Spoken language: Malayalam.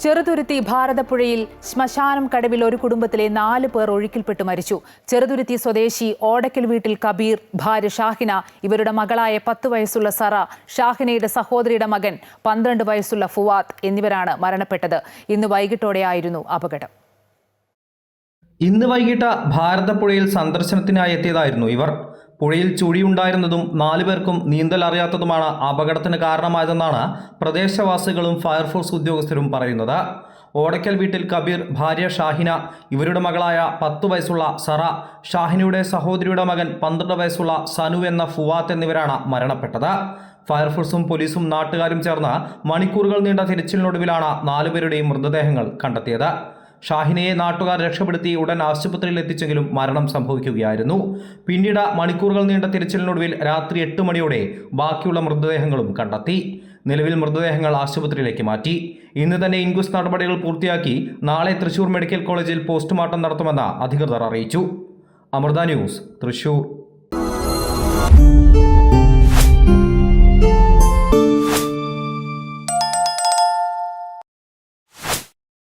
ചെറുതുരുത്തി ഭാരതപ്പുഴയിൽ ശ്മശാനം കടവിൽ ഒരു കുടുംബത്തിലെ 4 പേർ ഒഴുക്കിൽപ്പെട്ട് മരിച്ചു. ചെറുതുരുത്തി സ്വദേശി ഓടക്കൽ വീട്ടിൽ കബീർ, ഭാര്യ ഷാഹിന, ഇവരുടെ മകളായ 10 വയസ്സുള്ള സറ, ഷാഹിനയുടെ സഹോദരിയുടെ മകൻ 12 വയസ്സുള്ള ഫുവാദ് എന്നിവരാണ് മരണപ്പെട്ടത്. ഇന്ന് വൈകിട്ടോടെയായിരുന്നു അപകടം. ഇന്ന് വൈകിട്ട് ഭാരതപ്പുഴയിൽ സന്ദർശനത്തിനായി എത്തിയതായിരുന്നു ഇവർ. പുഴയിൽ ചുഴിയുണ്ടായിരുന്നതും 4 പേർക്കും നീന്തൽ അറിയാത്തതുമാണ് അപകടത്തിന് കാരണമായതെന്നാണ് പ്രദേശവാസികളും ഫയർഫോഴ്സ് ഉദ്യോഗസ്ഥരും പറയുന്നത്. ഓടക്കൽ വീട്ടിൽ കബീർ, ഭാര്യ ഷാഹിന, ഇവരുടെ മകളായ 10 വയസ്സുള്ള സറ, ഷാഹിനയുടെ സഹോദരിയുടെ മകൻ 12 വയസ്സുള്ള സനു എന്ന ഫുവാത്ത് എന്നിവരാണ് മരണപ്പെട്ടത്. ഫയർഫോഴ്സും പോലീസും നാട്ടുകാരും ചേർന്ന് മണിക്കൂറുകൾ നീണ്ട തിരച്ചിലിനൊടുവിലാണ് 4 പേരുടെയും മൃതദേഹങ്ങൾ കണ്ടെത്തിയത്. ഷാഹിനയെ നാട്ടുകാർ രക്ഷപ്പെടുത്തി ഉടൻ ആശുപത്രിയിൽ എത്തിച്ചെങ്കിലും മരണം സംഭവിക്കുകയായിരുന്നു. പിന്നീട് മണിക്കൂറുകൾ നീണ്ട തിരച്ചിലിനൊടുവിൽ രാത്രി 8 മണിയോടെ ബാക്കിയുള്ള മൃതദേഹങ്ങളും കണ്ടെത്തി. നിലവിൽ മൃതദേഹങ്ങൾ ആശുപത്രിയിലേക്ക് മാറ്റി. ഇന്ന് തന്നെ ഇൻക്വസ്റ്റ് നടപടികൾ പൂർത്തിയാക്കി നാളെ തൃശൂർ മെഡിക്കൽ കോളേജിൽ പോസ്റ്റ്മോർട്ടം നടത്തുമെന്ന് അധികൃതർ അറിയിച്ചു. അമൃത ന്യൂസ്, തൃശൂർ.